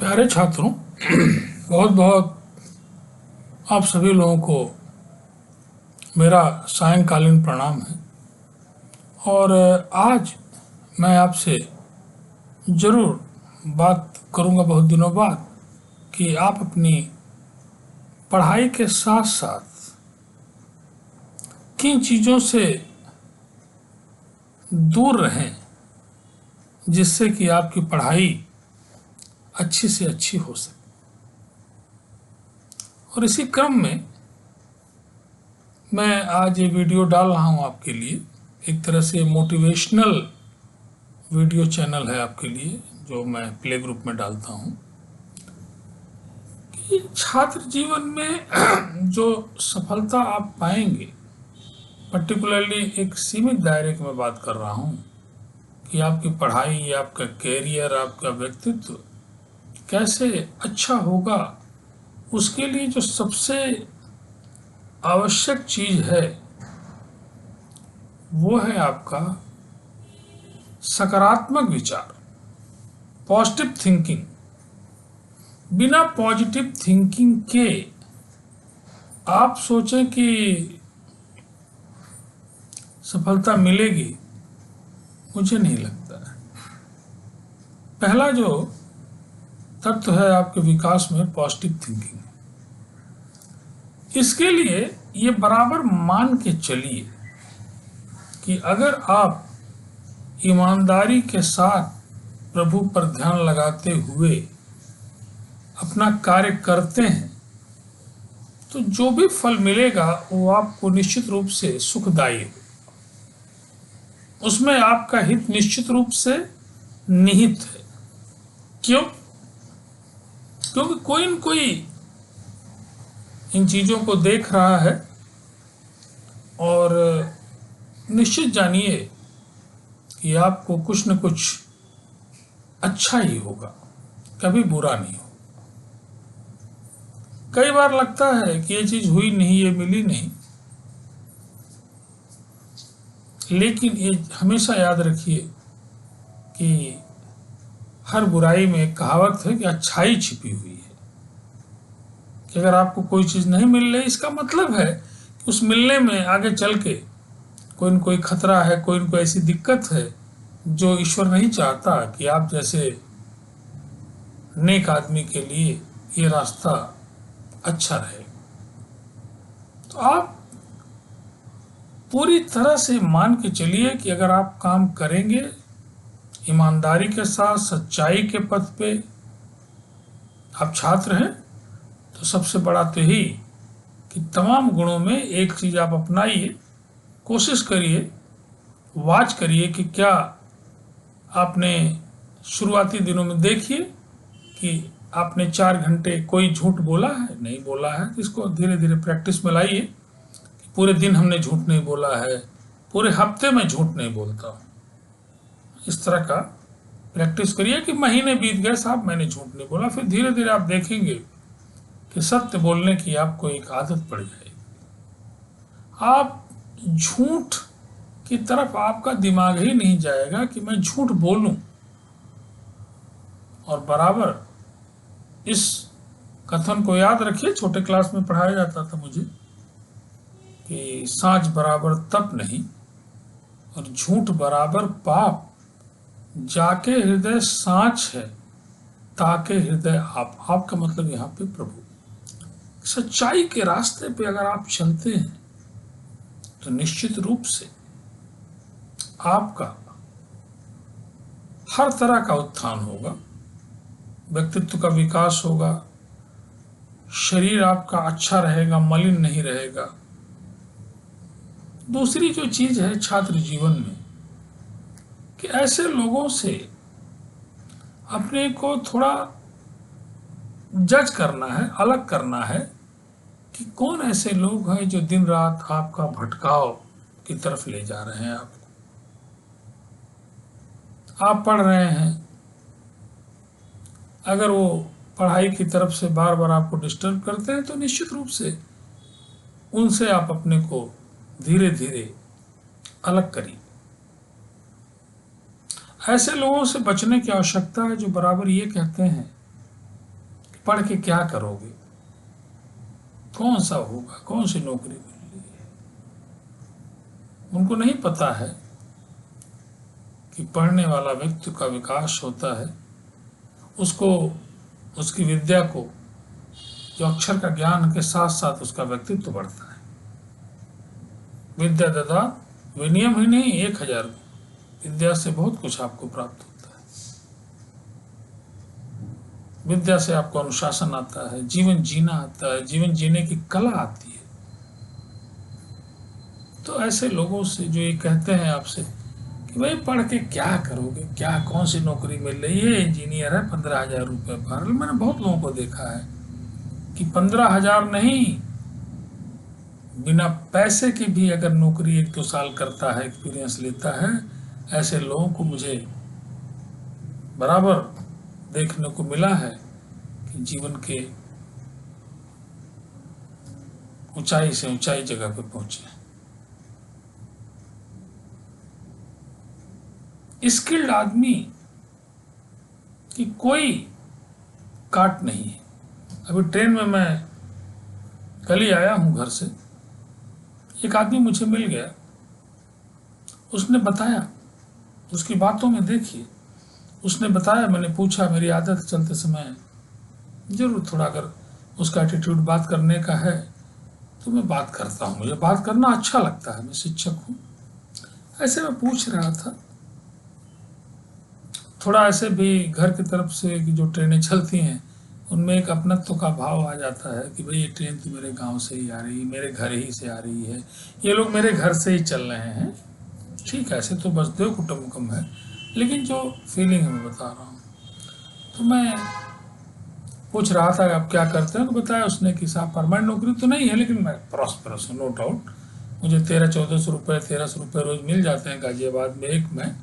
प्यारे छात्रों, बहुत बहुत आप सभी लोगों को मेरा सायंकालीन प्रणाम है। और आज मैं आपसे ज़रूर बात करूंगा बहुत दिनों बाद कि आप अपनी पढ़ाई के साथ साथ किन चीज़ों से दूर रहें जिससे कि आपकी पढ़ाई अच्छी से अच्छी हो सके। और इसी क्रम में मैं आज ये वीडियो डाल रहा हूँ आपके लिए। एक तरह से मोटिवेशनल वीडियो चैनल है आपके लिए, जो मैं प्ले ग्रुप में डालता हूँ कि छात्र जीवन में जो सफलता आप पाएंगे, पर्टिकुलरली एक सीमित दायरे की मैं बात कर रहा हूँ कि आपकी पढ़ाई, आपका कैरियर, आपका व्यक्तित्व कैसे अच्छा होगा, उसके लिए जो सबसे आवश्यक चीज है वो है आपका सकारात्मक विचार, पॉजिटिव थिंकिंग। बिना पॉजिटिव थिंकिंग के आप सोचें कि सफलता मिलेगी, मुझे नहीं लगता है। पहला जो तत्व है आपके विकास में, पॉजिटिव थिंकिंग। इसके लिए ये बराबर मान के चलिए कि अगर आप ईमानदारी के साथ प्रभु पर ध्यान लगाते हुए अपना कार्य करते हैं तो जो भी फल मिलेगा वो आपको निश्चित रूप से सुखदायी है। उसमें आपका हित निश्चित रूप से निहित है। क्यों? क्योंकि कोई न कोई इन चीजों को देख रहा है और निश्चित जानिए कि आपको कुछ न कुछ अच्छा ही होगा, कभी बुरा नहीं हो। कई बार लगता है कि ये चीज हुई नहीं, ये मिली नहीं, लेकिन ये हमेशा याद रखिए कि हर बुराई में एक कहावत है कि अच्छाई छिपी हुई है। कि अगर आपको कोई चीज नहीं मिल रही, इसका मतलब है कि उस मिलने में आगे चल के कोई न कोई खतरा है, कोई न कोई ऐसी दिक्कत है जो ईश्वर नहीं चाहता कि आप जैसे नेक आदमी के लिए ये रास्ता अच्छा रहे। तो आप पूरी तरह से मान के चलिए कि अगर आप काम करेंगे ईमानदारी के साथ, सच्चाई के पथ पे, आप छात्र हैं तो सबसे बड़ा तो यही कि तमाम गुणों में एक चीज आप अपनाइए। कोशिश करिए, वाच करिए कि क्या आपने शुरुआती दिनों में देखिए कि आपने 4 घंटे कोई झूठ बोला है, नहीं बोला है। तो इसको धीरे धीरे प्रैक्टिस में लाइए कि पूरे दिन हमने झूठ नहीं बोला है, पूरे हफ्ते में झूठ नहीं बोलता हूँ। इस तरह का प्रैक्टिस करिए कि महीने बीत गए, साहब मैंने झूठ नहीं बोला। फिर धीरे धीरे आप देखेंगे कि सत्य बोलने की आपको एक आदत पड़ जाएगी। आप झूठ की तरफ आपका दिमाग ही नहीं जाएगा कि मैं झूठ बोलूं। और बराबर इस कथन को याद रखिए, छोटे क्लास में पढ़ाया जाता था मुझे कि सांच बराबर तप नहीं और झूठ बराबर पाप, जाके हृदय सांच है ताके हृदय आप। आपका मतलब यहाँ पे प्रभु। सच्चाई के रास्ते पे अगर आप चलते हैं तो निश्चित रूप से आपका हर तरह का उत्थान होगा, व्यक्तित्व का विकास होगा, शरीर आपका अच्छा रहेगा, मलिन नहीं रहेगा। दूसरी जो चीज है छात्र जीवन में कि ऐसे लोगों से अपने को थोड़ा जज करना है, अलग करना है कि कौन ऐसे लोग हैं जो दिन रात आपका भटकाव की तरफ ले जा रहे हैं। आप पढ़ रहे हैं, अगर वो पढ़ाई की तरफ से बार बार आपको डिस्टर्ब करते हैं तो निश्चित रूप से उनसे आप अपने को धीरे धीरे अलग करिए। ऐसे लोगों से बचने की आवश्यकता है जो बराबर ये कहते हैं पढ़ के क्या करोगे, कौन सा होगा, कौन सी नौकरी मिल रही है। उनको नहीं पता है कि पढ़ने वाला व्यक्ति का विकास होता है, उसको उसकी विद्या को, जो अक्षर का ज्ञान के साथ साथ उसका व्यक्तित्व बढ़ता है। विद्या दाता विनियम ही नहीं 1000 विद्या से बहुत कुछ आपको प्राप्त होता है। विद्या से आपको अनुशासन आता है, जीवन जीना आता है, जीवन जीने की कला आती है। तो ऐसे लोगों से जो ये कहते हैं आपसे कि भाई पढ़ के क्या करोगे, क्या कौन सी नौकरी मिल रही है, इंजीनियर है 15,000 रुपये पर, मैंने बहुत लोगों को देखा है कि 15,000 नहीं, बिना पैसे की भी अगर नौकरी 1-2 साल करता है, एक्सपीरियंस लेता है, ऐसे लोगों को मुझे बराबर देखने को मिला है कि जीवन के ऊंचाई से ऊंचाई जगह पर पहुंचे। स्किल्ड आदमी की कोई काट नहीं है। अभी ट्रेन में मैं कल ही आया हूं घर से, एक आदमी मुझे मिल गया, उसने बताया, उसकी बातों में देखिए, उसने बताया, मैंने पूछा, मेरी आदत है चलते समय जरूर थोड़ा अगर उसका एटीट्यूड बात करने का है तो मैं बात करता हूँ, मुझे बात करना अच्छा लगता है, मैं शिक्षक हूँ। ऐसे मैं पूछ रहा था, थोड़ा ऐसे भी घर की तरफ से कि जो ट्रेनें चलती हैं उनमें एक अपनत्व का भाव आ जाता है कि भाई ये ट्रेन तो मेरे गांव से ही आ रही है, मेरे घर ही से आ रही है, ये लोग मेरे घर से ही चल रहे हैं। ठीक है, ऐसे तो वसुधैव कुटुंबकम है, लेकिन जो फीलिंग है मैं बता रहा हूँ। तो मैं पूछ रहा था आप क्या करते हैं, तो बताया उसने कि साहब परमानेंट नौकरी तो नहीं है, लेकिन मैं प्रॉस्परस हूँ, नो डाउट। मुझे 1300-1400 रुपये 1300 रुपये रोज मिल जाते हैं गाजियाबाद में। एक मैं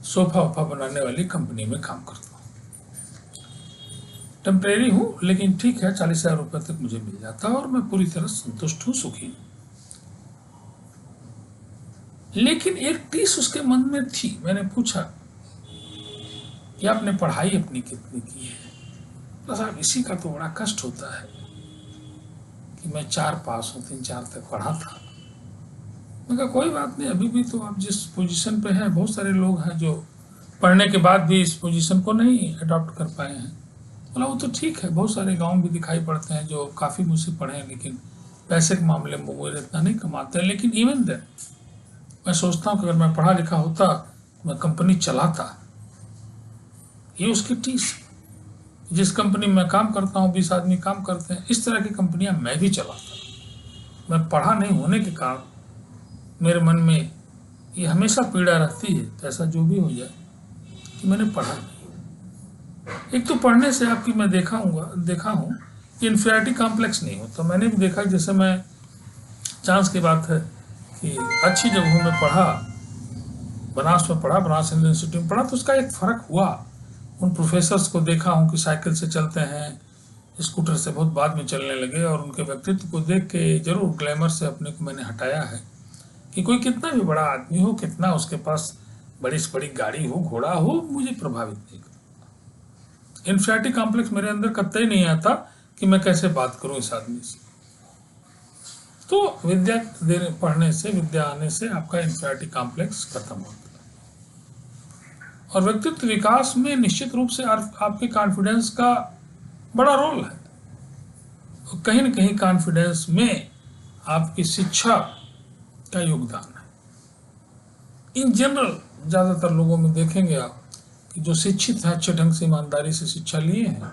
सोफा वोफा बनाने वाली कंपनी में काम करता हूँ, टेम्परेरी हूँ, लेकिन ठीक है, 40,000 रुपये तक मुझे मिल जाता है और मैं पूरी तरह संतुष्ट हूँ, सुखी हूँ। लेकिन एक टीस उसके मन में थी। मैंने पूछा कि आपने पढ़ाई अपनी कितनी की है? तो साहब इसी का तो बड़ा कष्ट होता है कि मैं 4 पास हूँ, 3-4 तक पढ़ा था। मैं कहा कोई बात नहीं, अभी भी तो आप जिस पोजीशन पे हैं, बहुत सारे लोग हैं जो पढ़ने के बाद भी इस पोजीशन को नहीं अडॉप्ट कर पाए हैं। बोला वो तो ठीक है, बहुत सारे गांव भी दिखाई पड़ते हैं जो काफ़ी मुझसे पढ़े हैं, लेकिन पैसे के मामले में वो इतना नहीं कमाते हैं। लेकिन इवन देन मैं सोचता हूँ कि अगर मैं पढ़ा लिखा होता तो मैं कंपनी चलाता। ये उसकी टीस, जिस कंपनी में मैं काम करता हूँ 20 आदमी काम करते हैं, इस तरह की कंपनियां मैं भी चलाता। मैं पढ़ा नहीं होने के कारण मेरे मन में ये हमेशा पीड़ा रहती है, पैसा जो भी हो जाए, कि मैंने पढ़ा नहीं। एक तो पढ़ने से आपकी मैं देखा हूँ कि इन्फीरियरिटी कॉम्प्लेक्स नहीं होता। मैंने भी देखा, जैसे मैं, चांस की बात है कि अच्छी जगहों में पढ़ा, बनारस में पढ़ा, बनारस हिंदू इंस्टीट्यूट में पढ़ा, तो उसका एक फ़र्क हुआ। उन प्रोफेसर्स को देखा हूँ कि साइकिल से चलते हैं, स्कूटर से बहुत बाद में चलने लगे, और उनके व्यक्तित्व को देख के जरूर ग्लैमर से अपने को मैंने हटाया है कि कोई कितना भी बड़ा आदमी हो, कितना उसके पास बड़ी से बड़ी गाड़ी हो, घोड़ा हो, मुझे प्रभावित नहीं करता। इन्फीरियरिटी कॉम्प्लेक्स मेरे अंदर कतई नहीं आता कि मैं कैसे बात करूं इस आदमी से। तो विद्या पढ़ने से, विद्या आने से आपका इन्फीरियरिटी कॉम्प्लेक्स खत्म होता है। और व्यक्तित्व विकास में निश्चित रूप से आपके कॉन्फिडेंस का बड़ा रोल है। और कहीं न कहीं कॉन्फिडेंस में आपकी शिक्षा का योगदान है। इन जनरल ज़्यादातर लोगों में देखेंगे आप कि जो शिक्षित हैं, अच्छे ढंग से ईमानदारी से शिक्षा लिए हैं,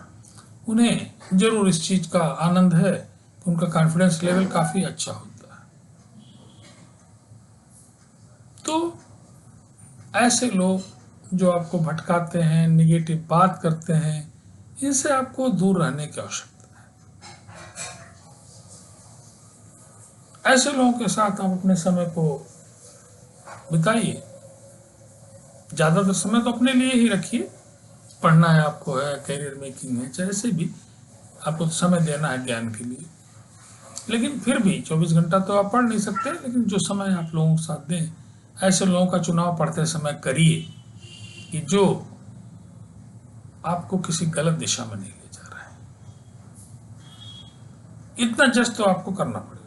उन्हें जरूर इस चीज़ का आनंद है कि उनका कॉन्फिडेंस लेवल काफ़ी अच्छा होता है। तो ऐसे लोग जो आपको भटकाते हैं, निगेटिव बात करते हैं, इनसे आपको दूर रहने की आवश्यकता है। ऐसे लोगों के साथ आप अपने समय को बिताइए। ज़्यादातर समय तो अपने लिए ही रखिए। पढ़ना है आपको, है करियर मेकिंग है, चाहे से भी आपको समय देना है ज्ञान के लिए। लेकिन फिर भी 24 घंटा तो आप पढ़ नहीं सकते, लेकिन जो समय आप लोगों के साथ दें, ऐसे लोगों का चुनाव पढ़ते समय करिए कि जो आपको किसी गलत दिशा में नहीं ले जा रहा है। इतना जस्ट तो आपको करना पड़ेगा।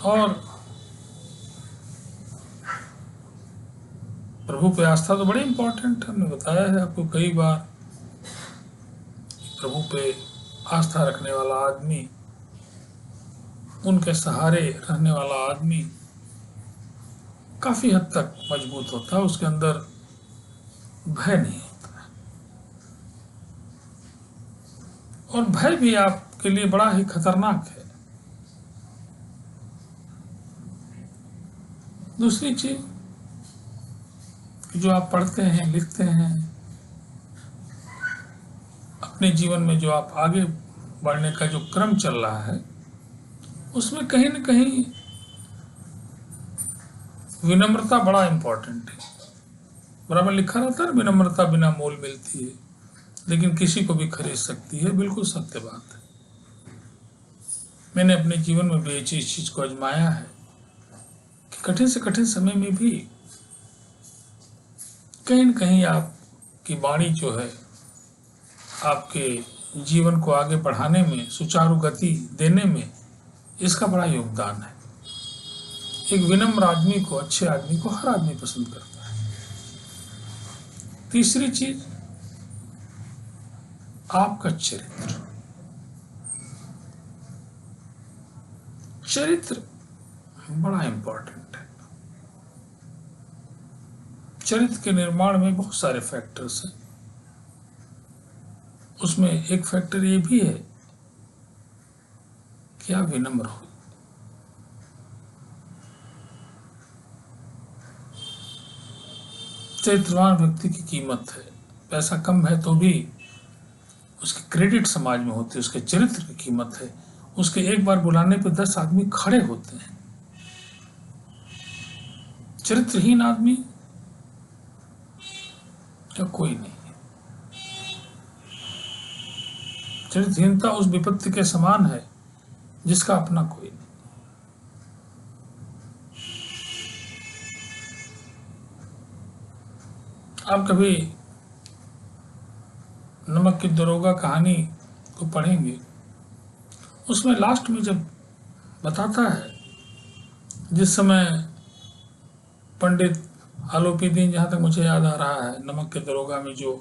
और प्रभु पे आस्था तो बड़ी इंपॉर्टेंट है। हमने बताया है आपको कई बार, प्रभु पे आस्था रखने वाला आदमी, उनके सहारे रहने वाला आदमी काफी हद तक मजबूत होता है, उसके अंदर भय नहीं होता है। और भय भी आपके लिए बड़ा ही खतरनाक है। दूसरी चीज, जो आप पढ़ते हैं, लिखते हैं, अपने जीवन में जो आप आगे बढ़ने का जो क्रम चल रहा है, उसमें कहीं न कहीं विनम्रता बड़ा इंपॉर्टेंट है। बराबर लिखा रहता है, विनम्रता बिना मोल मिलती है, लेकिन किसी को भी खरीद सकती है। बिल्कुल सत्य बात है। मैंने अपने जीवन में भी इस चीज को आजमाया है कि कठिन से कठिन समय में भी कहीं न कहीं आपकी वाणी जो है, आपके जीवन को आगे बढ़ाने में, सुचारू गति देने में इसका बड़ा योगदान है। एक विनम्र आदमी को, अच्छे आदमी को हर आदमी पसंद करता है। तीसरी चीज, आपका चरित्र। चरित्र बड़ा इंपॉर्टेंट है। चरित्र के निर्माण में बहुत सारे फैक्टर्स हैं। उसमें एक फैक्टर ये भी है कि आप विनम्र हो। चरित्रवान व्यक्ति की कीमत है। पैसा कम है तो भी उसकी क्रेडिट समाज में होती है, उसके चरित्र की कीमत है। उसके एक बार बुलाने पर 10 आदमी खड़े होते हैं। चरित्रहीन आदमी का कोई नहीं है। चरित्रहीनता उस विपत्ति के समान है जिसका अपना कोई नहीं। आप कभी नमक की दरोगा कहानी को पढ़ेंगे, उसमें लास्ट में जब बताता है, जिस समय पंडित आलोपीदीन, जहाँ तक मुझे याद आ रहा है, नमक के दरोगा में जो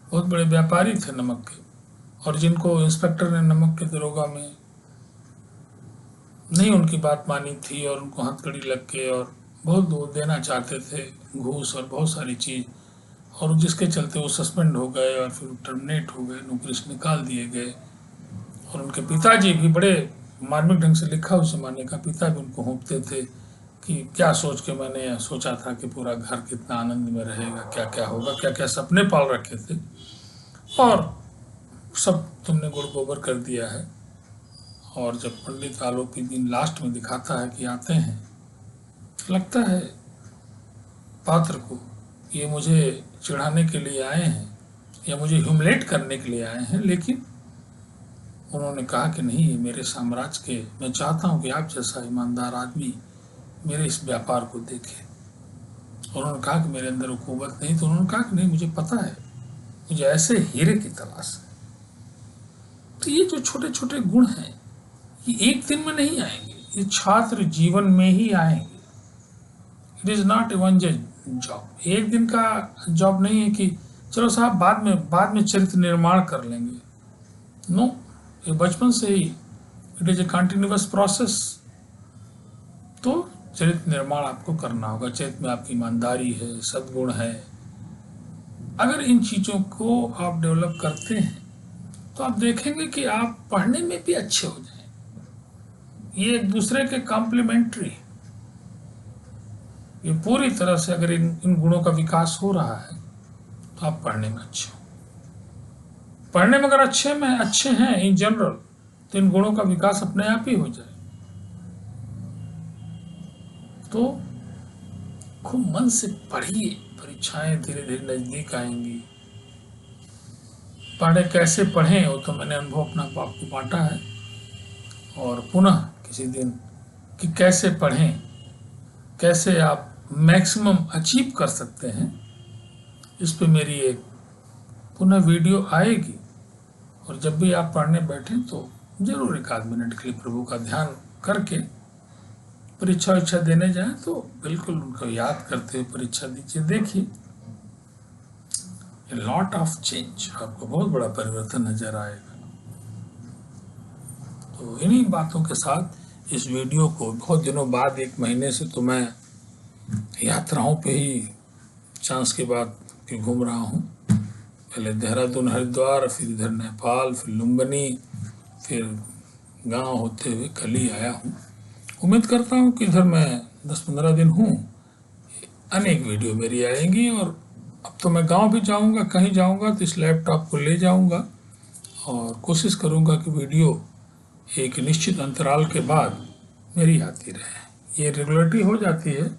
बहुत बड़े व्यापारी थे नमक के, और जिनको इंस्पेक्टर ने नमक के दरोगा में नहीं उनकी बात मानी थी और उनको हथकड़ी लग के और बहुत वो देना चाहते थे घूस और बहुत सारी चीज़, और जिसके चलते वो सस्पेंड हो गए और फिर टर्मिनेट हो गए, नौकरी से निकाल दिए गए। और उनके पिताजी भी बड़े मार्मिक ढंग से लिखा उस जमाने का, पिता भी उनको होंपते थे कि क्या सोच के मैंने सोचा था कि पूरा घर कितना आनंद में रहेगा, क्या क्या होगा, क्या क्या सपने पाल रखे थे, और सब तुमने गुड़ गोबर कर दिया है। और जब पंडित आलोपीदीन लास्ट में दिखाता है कि आते हैं, लगता है पात्र को ये मुझे चिढ़ाने के लिए आए हैं या मुझे ह्यूमिलेट करने के लिए आए हैं, लेकिन उन्होंने कहा कि नहीं, ये मेरे साम्राज्य के, मैं चाहता हूँ कि आप जैसा ईमानदार आदमी मेरे इस व्यापार को देखे। और उन्होंने कहा कि मेरे अंदर हुकूमत नहीं, तो उन्होंने कहा कि नहीं, मुझे पता है, मुझे ऐसे हीरे की तलाश है। तो ये जो छोटे छोटे गुण हैं, ये एक दिन में नहीं आएंगे, ये छात्र जीवन में ही आएंगे। It is not a one job. एक दिन का जॉब नहीं है कि चलो साहब बाद में चरित्र निर्माण कर लेंगे। नो, ये बचपन से ही it is a continuous process. तो चरित्र निर्माण आपको करना होगा। चरित्र में आपकी ईमानदारी है, सद्गुण है। अगर इन चीज़ों को आप डेवलप करते हैं तो आप देखेंगे कि आप पढ़ने में भी अच्छे हो जाएं। ये एक दूसरे के कॉम्प्लीमेंट्री है। ये पूरी तरह से अगर इन गुणों का विकास हो रहा है तो आप पढ़ने में अच्छे हो। पढ़ने में अगर अच्छे हैं इन जनरल, तो इन गुणों का विकास अपने आप ही हो जाए। तो खूब मन से पढ़िए, परीक्षाएं धीरे धीरे नजदीक आएंगी। पढ़े कैसे पढ़ें वो तो मैंने अनुभव अपना आपको बांटा है, और पुनः किसी दिन कि कैसे पढ़ें, कैसे आप मैक्सिमम अचीव कर सकते हैं, इस पे मेरी एक पुनः वीडियो आएगी। और जब भी आप पढ़ने बैठें तो जरूर एक आध मिनट के लिए प्रभु का ध्यान करके परीक्षा उच्छा देने जाएं तो बिल्कुल उनको याद करते हुए परीक्षा दीजिए। देखिए लॉट ऑफ चेंज, आपको बहुत बड़ा परिवर्तन नजर आएगा। तो इन्हीं बातों के साथ इस वीडियो को बहुत दिनों बाद, 1 महीने से तो मैं यात्राओं पे ही चांस के बाद घूम रहा हूँ। पहले देहरादून, हरिद्वार, फिर इधर नेपाल, फिर लुम्बिनी, फिर गांव होते हुए कल ही आया हूँ। उम्मीद करता हूँ कि इधर मैं 10-15 दिन हूँ, अनेक वीडियो मेरी आएंगी। और अब तो मैं गांव भी जाऊंगा, कहीं जाऊंगा तो इस लैपटॉप को ले जाऊंगा और कोशिश करूंगा कि वीडियो एक निश्चित अंतराल के बाद मेरी आती रहे। ये रेगुलरिटी हो जाती है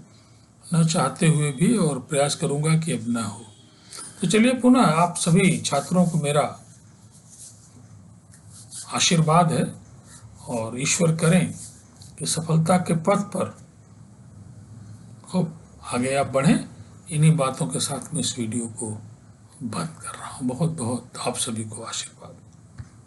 न चाहते हुए भी, और प्रयास करूंगा कि अब ना हो। तो चलिए, पुनः आप सभी छात्रों को मेरा आशीर्वाद है और ईश्वर करें कि सफलता के पथ पर खूब आगे आप बढ़ें। इन्हीं बातों के साथ मैं इस वीडियो को बंद कर रहा हूँ। बहुत बहुत आप सभी को आशीर्वाद।